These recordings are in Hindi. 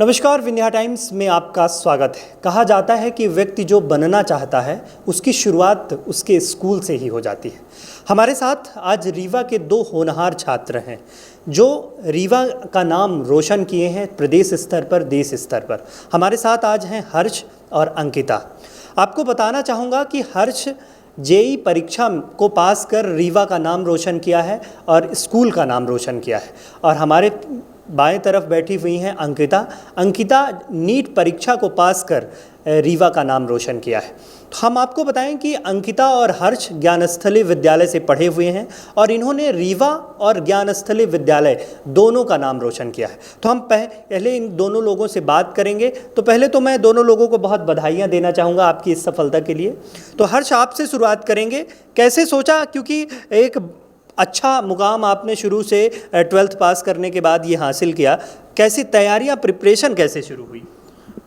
नमस्कार, विन्ध्या टाइम्स में आपका स्वागत है। कहा जाता है कि व्यक्ति जो बनना चाहता है उसकी शुरुआत उसके स्कूल से ही हो जाती है। हमारे साथ आज रीवा के दो होनहार छात्र हैं जो रीवा का नाम रोशन किए हैं प्रदेश स्तर पर, देश स्तर पर। हमारे साथ आज हैं हर्ष और अंकिता। आपको बताना चाहूँगा कि हर्ष जेई परीक्षा को पास कर रीवा का नाम रोशन किया है और स्कूल का नाम रोशन किया है। और हमारे बाएं तरफ बैठी हुई हैं अंकिता। अंकिता नीट परीक्षा को पास कर रीवा का नाम रोशन किया है। तो हम आपको बताएं कि अंकिता और हर्ष ज्ञानस्थली विद्यालय से पढ़े हुए हैं और इन्होंने रीवा और ज्ञानस्थली विद्यालय दोनों का नाम रोशन किया है। तो हम पहले इन दोनों लोगों से बात करेंगे। तो पहले तो मैं दोनों लोगों को बहुत बधाइयाँ देना चाहूँगा आपकी इस सफलता के लिए। तो हर्ष, आपसे शुरुआत करेंगे। कैसे सोचा, क्योंकि एक अच्छा मुकाम आपने शुरू से 12th पास करने के बाद ये हासिल किया, कैसी तैयारियां, प्रिपरेशन कैसे शुरू हुई?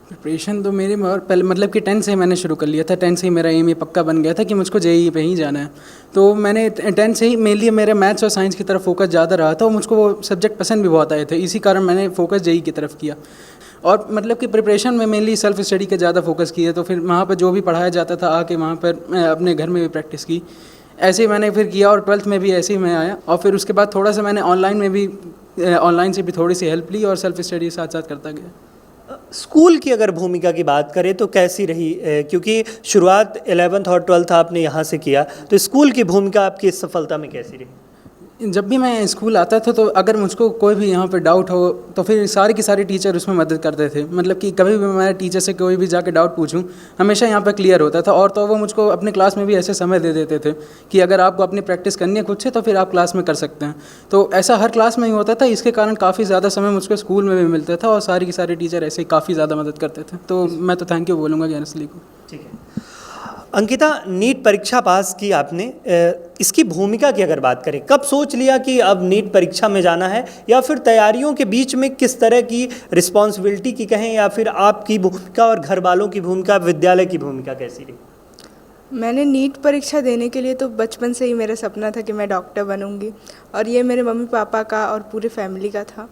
प्रिपरेशन तो मेरी पहले मतलब कि 10 से मैंने शुरू कर लिया था। 10 से ही मेरा एम ये पक्का बन गया था कि मुझको जेईई पे ही जाना है। तो मैंने 10 से ही मेनली मेरे मैथ्स और साइंस की तरफ फोकस ज़्यादा रहा था और मुझको वो सब्जेक्ट पसंद भी बहुत आए थे। इसी कारण मैंने फोकस जेईई की तरफ किया और मतलब कि प्रिपरेशन में मेनली सेल्फ स्टडी का ज़्यादा फोकस किया। तो फिर वहाँ पर जो भी पढ़ाया जाता था आके वहाँ पर मैं अपने घर में भी प्रैक्टिस की। ऐसे ही मैंने फिर किया और 12th में भी ऐसे ही मैं आया। और फिर उसके बाद थोड़ा सा मैंने ऑनलाइन से भी थोड़ी सी हेल्प ली और सेल्फ स्टडी साथ साथ करता गया। स्कूल की अगर भूमिका की बात करें तो कैसी रही, क्योंकि शुरुआत 11th और 12th आपने यहाँ से किया, तो स्कूल की भूमिका आपकी इस सफलता में कैसी रही? जब भी मैं स्कूल आता था तो अगर मुझको कोई भी यहाँ पर डाउट हो तो फिर सारे के सारे टीचर उसमें मदद करते थे। मतलब कि कभी भी मैं टीचर से कोई भी जाके डाउट पूछूं हमेशा यहाँ पर क्लियर होता था। और तो वो मुझको अपने क्लास में भी ऐसे समय दे देते थे कि अगर आपको अपनी प्रैक्टिस करनी है खुद से तो फिर आप क्लास में कर सकते हैं। तो ऐसा हर क्लास में ही होता था। इसके कारण काफ़ी ज़्यादा समय मुझको स्कूल में भी मिलता था और सारे के सारे टीचर ऐसे ही काफ़ी ज़्यादा मदद करते थे। तो मैं तो थैंक यू बोलूँगा ज्ञानस्थली को। ठीक है अंकिता, नीट परीक्षा पास की आपने, इसकी भूमिका की अगर बात करें, कब सोच लिया कि अब नीट परीक्षा में जाना है, या फिर तैयारियों के बीच में किस तरह की रिस्पॉन्सिबिलिटी की कहें, या फिर आपकी भूमिका और घर वालों की भूमिका, विद्यालय की भूमिका कैसी रही? मैंने नीट परीक्षा देने के लिए तो बचपन से ही मेरा सपना था कि मैं डॉक्टर बनूंगी और ये मेरे मम्मी पापा का और पूरे फैमिली का था।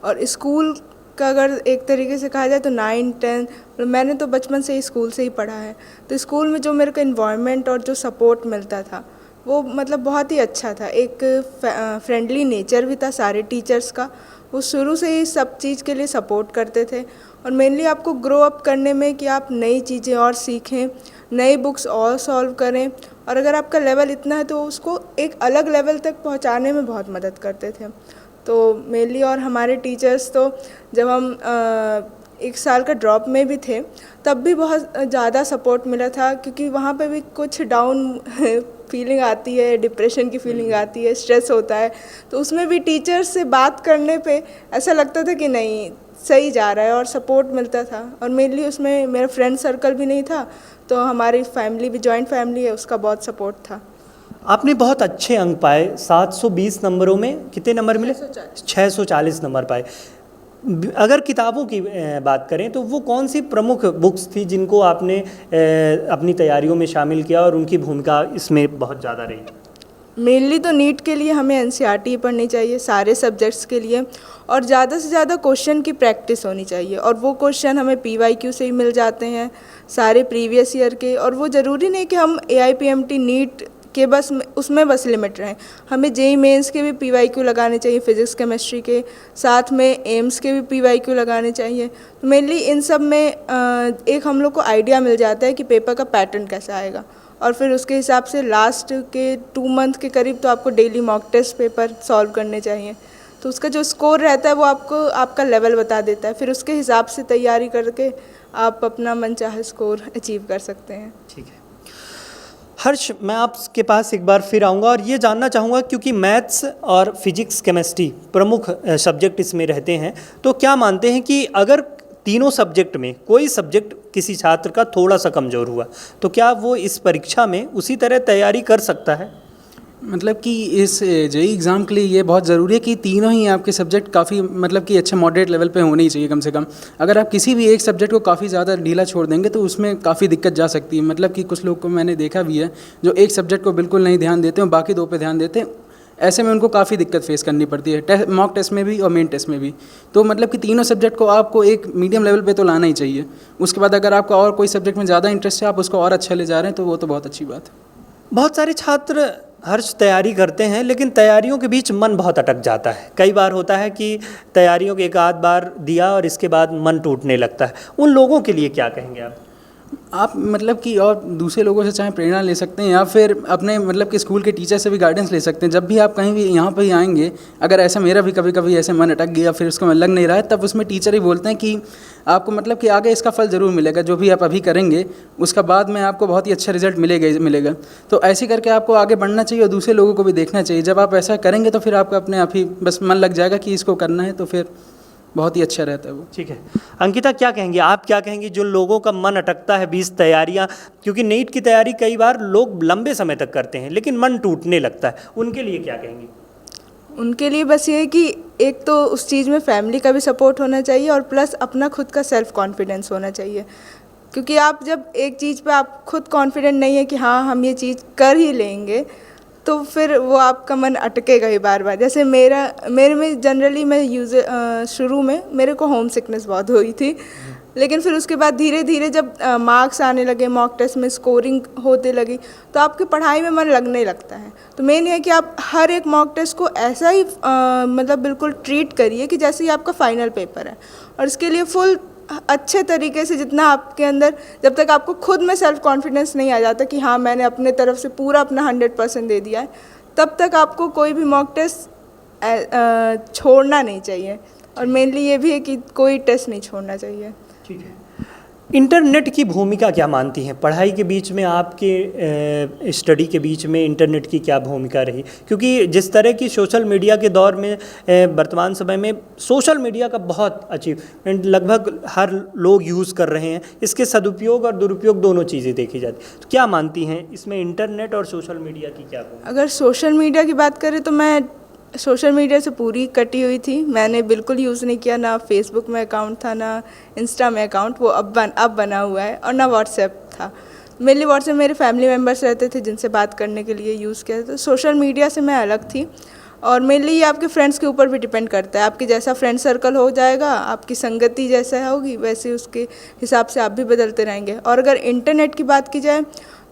और स्कूल का अगर एक तरीके से कहा जाए तो 9, 10 मैंने तो बचपन से ही स्कूल से ही पढ़ा है। तो स्कूल में जो मेरे को इन्वायरमेंट और जो सपोर्ट मिलता था वो मतलब बहुत ही अच्छा था। एक फ्रेंडली नेचर भी था सारे टीचर्स का। वो शुरू से ही सब चीज़ के लिए सपोर्ट करते थे और मेनली आपको ग्रो अप करने में कि आप नई चीज़ें और सीखें, नई बुक्स और सॉल्व करें, और अगर आपका लेवल इतना है तो उसको एक अलग लेवल तक पहुंचाने में बहुत मदद करते थे। तो मेनली और हमारे टीचर्स तो जब हम 1 साल का ड्रॉप में भी थे तब भी बहुत ज़्यादा सपोर्ट मिला था, क्योंकि वहाँ पे भी कुछ डाउन फीलिंग आती है, डिप्रेशन की फीलिंग आती है, स्ट्रेस होता है। तो उसमें भी टीचर्स से बात करने पे ऐसा लगता था कि नहीं सही जा रहा है और सपोर्ट मिलता था। और मेनली उसमें मेरा फ्रेंड सर्कल भी नहीं था, तो हमारी फैमिली भी जॉइंट फैमिली है, उसका बहुत सपोर्ट था। आपने बहुत अच्छे अंक पाए, 720 नंबरों में कितने नंबर मिले? 640 नंबर पाए। अगर किताबों की बात करें तो वो कौन सी प्रमुख बुक्स थी जिनको आपने अपनी तैयारियों में शामिल किया और उनकी भूमिका इसमें बहुत ज़्यादा रही? मेनली तो नीट के लिए हमें एनसीईआरटी पढ़नी चाहिए सारे सब्जेक्ट्स के लिए, और ज़्यादा से ज़्यादा क्वेश्चन की प्रैक्टिस होनी चाहिए। और वो क्वेश्चन हमें पीवाईक्यू से ही मिल जाते हैं, सारे प्रीवियस ईयर के। और वो ज़रूरी नहीं कि हम एआईपीएमटी नीट के बस उसमें बस लिमिट रहें, हमें जेईई मेंस के भी पीवाईक्यू लगाने चाहिए, फिजिक्स केमिस्ट्री के साथ में एम्स के भी पीवाईक्यू लगाने चाहिए। तो मेनली इन सब में एक हम लोग को आइडिया मिल जाता है कि पेपर का पैटर्न कैसा आएगा, और फिर उसके हिसाब से लास्ट के 2 मंथ के करीब तो आपको daily mock test paper solve करने चाहिए। तो उसका जो स्कोर रहता है वो आपको आपका लेवल बता देता है। फिर उसके हिसाब से तैयारी करके आप अपना मनचाहा स्कोर अचीव कर सकते हैं। ठीक है हर्ष, मैं आपके पास एक बार फिर आऊँगा और ये जानना चाहूँगा, क्योंकि मैथ्स और फिजिक्स केमिस्ट्री प्रमुख सब्जेक्ट इसमें रहते हैं, तो क्या मानते हैं कि अगर तीनों सब्जेक्ट में कोई सब्जेक्ट किसी छात्र का थोड़ा सा कमज़ोर हुआ तो क्या वो इस परीक्षा में उसी तरह तैयारी कर सकता है? मतलब कि इस जेईई एग्ज़ाम के लिए ये बहुत ज़रूरी है कि तीनों ही आपके सब्जेक्ट काफ़ी मतलब कि अच्छे मॉडरेट लेवल पे होने ही चाहिए कम से कम। अगर आप किसी भी एक सब्जेक्ट को काफ़ी ज़्यादा ढीला छोड़ देंगे तो उसमें काफ़ी दिक्कत जा सकती है। मतलब कि कुछ लोग को मैंने देखा भी है जो एक सब्जेक्ट को बिल्कुल नहीं ध्यान देते हैं, बाकी 2 पे ध्यान देते हैं। ऐसे में उनको काफ़ी दिक्कत फेस करनी पड़ती है मॉक टेस्ट में भी और मेन टेस्ट में भी। तो मतलब कि तीनों सब्जेक्ट को आपको एक मीडियम लेवल पे तो लाना ही चाहिए। उसके बाद अगर आपका और कोई सब्जेक्ट में ज़्यादा इंटरेस्ट है, आप उसको और अच्छा ले जा रहे हैं, तो वो तो बहुत अच्छी बात है। बहुत सारे छात्र हर्ष तैयारी करते हैं, लेकिन तैयारियों के बीच मन बहुत अटक जाता है। कई बार होता है कि तैयारियों के एक आध बार दिया और इसके बाद मन टूटने लगता है। उन लोगों के लिए क्या कहेंगे आप मतलब कि और दूसरे लोगों से चाहे प्रेरणा ले सकते हैं या फिर अपने मतलब कि स्कूल के टीचर से भी गाइडेंस ले सकते हैं। जब भी आप कहीं भी यहाँ पर ही आएंगे, अगर ऐसा मेरा भी कभी कभी ऐसे मन अटक गया, फिर उसको मन लग नहीं रहा है, तब उसमें टीचर ही बोलते हैं कि आपको मतलब कि आगे इसका फल ज़रूर मिलेगा, जो भी आप अभी करेंगे उसका बाद में आपको बहुत ही अच्छा रिजल्ट मिलेगा। तो ऐसे करके आपको आगे बढ़ना चाहिए और दूसरे लोगों को भी देखना चाहिए। जब आप ऐसा करेंगे तो फिर आपका अपने आप ही बस मन लग जाएगा कि इसको करना है, तो फिर बहुत ही अच्छा रहता है वो। ठीक है, अंकिता क्या कहेंगी, आप क्या कहेंगी जो लोगों का मन अटकता है बीच तैयारियां, क्योंकि नीट की तैयारी कई बार लोग लंबे समय तक करते हैं लेकिन मन टूटने लगता है, उनके लिए क्या कहेंगी? उनके लिए बस ये है कि एक तो उस चीज़ में फैमिली का भी सपोर्ट होना चाहिए और प्लस अपना खुद का सेल्फ कॉन्फिडेंस होना चाहिए। क्योंकि आप जब एक चीज़ पे आप खुद कॉन्फिडेंट नहीं है कि हाँ हम ये चीज़ कर ही लेंगे, तो फिर वो आपका मन अटकेगा ही बार बार। जैसे मेरे में जनरली मैं शुरू में मेरे को होम सिकनेस बहुत हुई थी, लेकिन फिर उसके बाद धीरे धीरे जब मार्क्स आने लगे, मॉक टेस्ट में स्कोरिंग होते लगी, तो आपकी पढ़ाई में मन लगने लगता है। तो मेन ये है कि आप हर एक मॉक टेस्ट को ऐसा ही मतलब बिल्कुल ट्रीट करिए कि जैसे ही आपका फाइनल पेपर है, और इसके लिए फुल अच्छे तरीके से जितना आपके अंदर, जब तक आपको खुद में सेल्फ कॉन्फिडेंस नहीं आ जाता कि हाँ मैंने अपने तरफ से पूरा अपना 100% दे दिया है, तब तक आपको कोई भी मॉक टेस्ट छोड़ना नहीं चाहिए। और मेनली ये भी है कि कोई टेस्ट नहीं छोड़ना चाहिए। ठीक है, इंटरनेट की भूमिका क्या मानती हैं पढ़ाई के बीच में, आपके स्टडी के बीच में इंटरनेट की क्या भूमिका रही? क्योंकि जिस तरह की सोशल मीडिया के दौर में वर्तमान समय में सोशल मीडिया का बहुत अचीवमेंट लगभग हर लोग यूज़ कर रहे हैं, इसके सदुपयोग और दुरुपयोग दोनों चीज़ें देखी जाती, तो क्या मानती हैं इसमें इंटरनेट और सोशल मीडिया की क्या भूमिका? अगर सोशल मीडिया की बात करें तो मैं सोशल मीडिया से पूरी कटी हुई थी। मैंने बिल्कुल यूज़ नहीं किया, ना फेसबुक में अकाउंट था, ना इंस्टा में अकाउंट, वो अब बना हुआ है, और ना व्हाट्सएप था। मेनली व्हाट्सएप मेरे फैमिली मेम्बर्स रहते थे जिनसे बात करने के लिए यूज़ किया। तो सोशल मीडिया से मैं अलग थी। और मेनली ये आपके फ्रेंड्स के ऊपर भी डिपेंड करता है, आपके जैसा फ्रेंड सर्कल हो जाएगा, आपकी संगति जैसा होगी, वैसे उसके हिसाब से आप भी बदलते रहेंगे। और अगर इंटरनेट की बात की जाए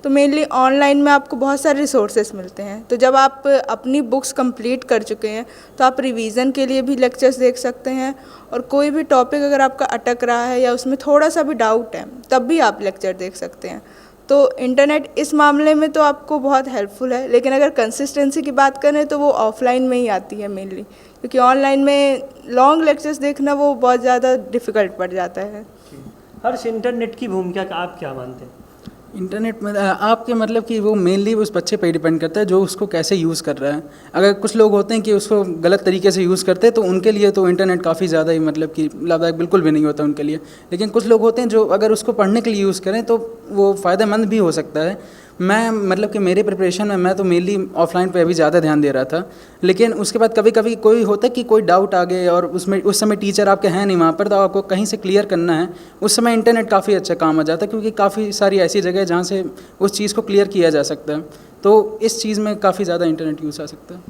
तो मेनली ऑनलाइन में आपको बहुत सारे रिसोर्सेस मिलते हैं। तो जब आप अपनी बुक्स कंप्लीट कर चुके हैं तो आप रिवीजन के लिए भी लेक्चर्स देख सकते हैं, और कोई भी टॉपिक अगर आपका अटक रहा है या उसमें थोड़ा सा भी डाउट है तब भी आप लेक्चर देख सकते हैं। तो इंटरनेट इस मामले में तो आपको बहुत हेल्पफुल है, लेकिन अगर कंसिस्टेंसी की बात करें तो वो ऑफलाइन में ही आती है मेनली, क्योंकि ऑनलाइन में लॉन्ग लेक्चर्स देखना वो बहुत ज़्यादा डिफ़िकल्ट पड़ जाता है। हर्ष, इंटरनेट की भूमिका का आप क्या मानते हैं? इंटरनेट में आपके मतलब कि वो मेनली उस बच्चे पे डिपेंड करता है जो उसको कैसे यूज़ कर रहा है। अगर कुछ लोग होते हैं कि उसको गलत तरीके से यूज़ करते हैं तो उनके लिए तो इंटरनेट काफ़ी ज़्यादा ही मतलब कि लाभदायक बिल्कुल भी नहीं होता उनके लिए। लेकिन कुछ लोग होते हैं जो अगर उसको पढ़ने के लिए यूज़ करें तो वो फ़ायदेमंद भी हो सकता है। मैं मतलब कि मेरे प्रिपरेशन में मैं तो मेनली ऑफलाइन पे अभी ज़्यादा ध्यान दे रहा था, लेकिन उसके बाद कभी कभी कोई होता है कि कोई डाउट आ गए और उसमें उस समय टीचर आपके हैं नहीं वहाँ पर, तो आपको कहीं से क्लियर करना है, उस समय इंटरनेट काफ़ी अच्छा काम आ जाता है, क्योंकि काफ़ी सारी ऐसी जगह है जहाँ से उस चीज़ को क्लियर किया जा सकता है। तो इस चीज़ में काफ़ी ज़्यादा इंटरनेट यूज़ आ सकता है।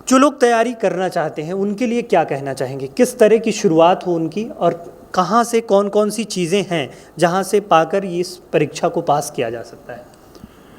जो लोग तैयारी करना चाहते हैं उनके लिए क्या कहना चाहेंगे, किस तरह की शुरुआत हो उनकी, और कहाँ से कौन कौन सी चीज़ें हैं जहाँ से पाकर इस परीक्षा को पास किया जा सकता है?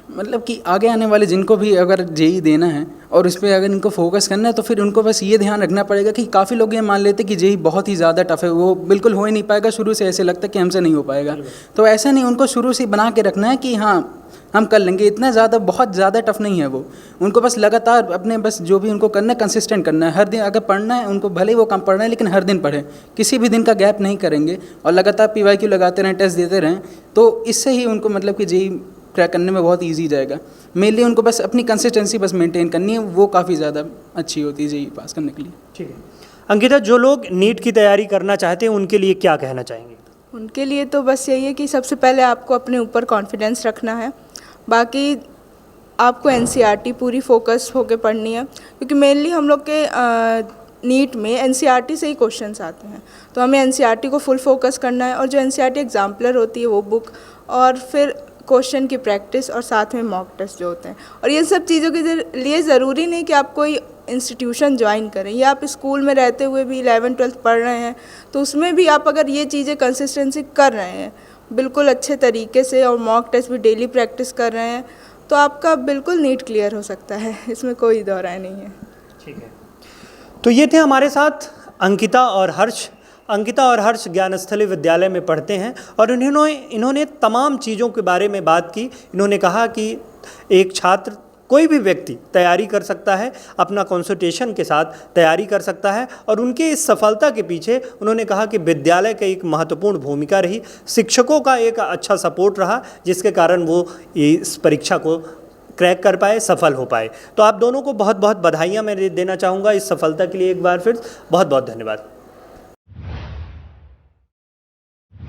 मतलब कि आगे आने वाले जिनको भी अगर जेई देना है और उस पर अगर इनको फोकस करना है तो फिर उनको बस ये ध्यान रखना पड़ेगा कि काफ़ी लोग ये मान लेते कि जेई बहुत ही ज़्यादा टफ है, वो बिल्कुल हो ही नहीं पाएगा, शुरू से ऐसे लगता है कि हमसे नहीं हो पाएगा। तो ऐसा नहीं, उनको शुरू से बना के रखना है कि हाँ हम कर लेंगे, इतना ज़्यादा बहुत ज़्यादा टफ नहीं है वो। उनको बस लगातार अपने बस जो भी उनको करना है कंसिस्टेंट करना है। हर दिन अगर पढ़ना है उनको, भले ही वो कम पढ़ना है लेकिन हर दिन पढ़ें, किसी भी दिन का गैप नहीं करेंगे और लगातार PYQ लगाते रहें, टेस्ट देते रहें, तो इससे ही उनको मतलब कि जेई क्रैक करने में बहुत ईजी जाएगा। मेनली उनको बस अपनी कंसिस्टेंसी बस मेंटेन करनी है, वो काफ़ी ज़्यादा अच्छी होती है जेई पास करने के लिए। ठीक है अंकिता, जो लोग नीट की तैयारी करना चाहते हैं उनके लिए क्या कहना चाहेंगे? उनके लिए तो बस यही है कि सबसे पहले आपको अपने ऊपर कॉन्फिडेंस रखना है। बाकी आपको NCERT पूरी फोकस होकर पढ़नी है, क्योंकि मेनली हम लोग के नीट में NCERT से ही क्वेश्चंस आते हैं, तो हमें NCERT को फुल फोकस करना है। और जो NCERT एग्जाम्पलर होती है वो बुक, और फिर क्वेश्चन की प्रैक्टिस, और साथ में मॉक टेस्ट जो होते हैं। और ये सब चीज़ों के लिए ज़रूरी नहीं कि आप कोई इंस्टीट्यूशन ज्वाइन करें, या आप स्कूल में रहते हुए भी 11th-12th पढ़ रहे हैं तो उसमें भी आप अगर ये चीज़ें कंसिस्टेंसी कर रहे हैं बिल्कुल अच्छे तरीके से और मॉक टेस्ट भी डेली प्रैक्टिस कर रहे हैं तो आपका बिल्कुल नीट क्लियर हो सकता है, इसमें कोई दो राय नहीं है। ठीक है, तो ये थे हमारे साथ अंकिता और हर्ष। अंकिता और हर्ष ज्ञानस्थली विद्यालय में पढ़ते हैं और इन्होंने तमाम चीज़ों के बारे में बात की। इन्होंने कहा कि एक छात्र, कोई भी व्यक्ति तैयारी कर सकता है, अपना कंसंट्रेशन के साथ तैयारी कर सकता है और उनके इस सफलता के पीछे उन्होंने कहा कि विद्यालय की एक महत्वपूर्ण भूमिका रही, शिक्षकों का एक अच्छा सपोर्ट रहा, जिसके कारण वो इस परीक्षा को क्रैक कर पाए, सफल हो पाए। तो आप दोनों को बहुत बहुत बधाइयाँ मैं देना चाहूँगा इस सफलता के लिए। एक बार फिर बहुत बहुत धन्यवाद।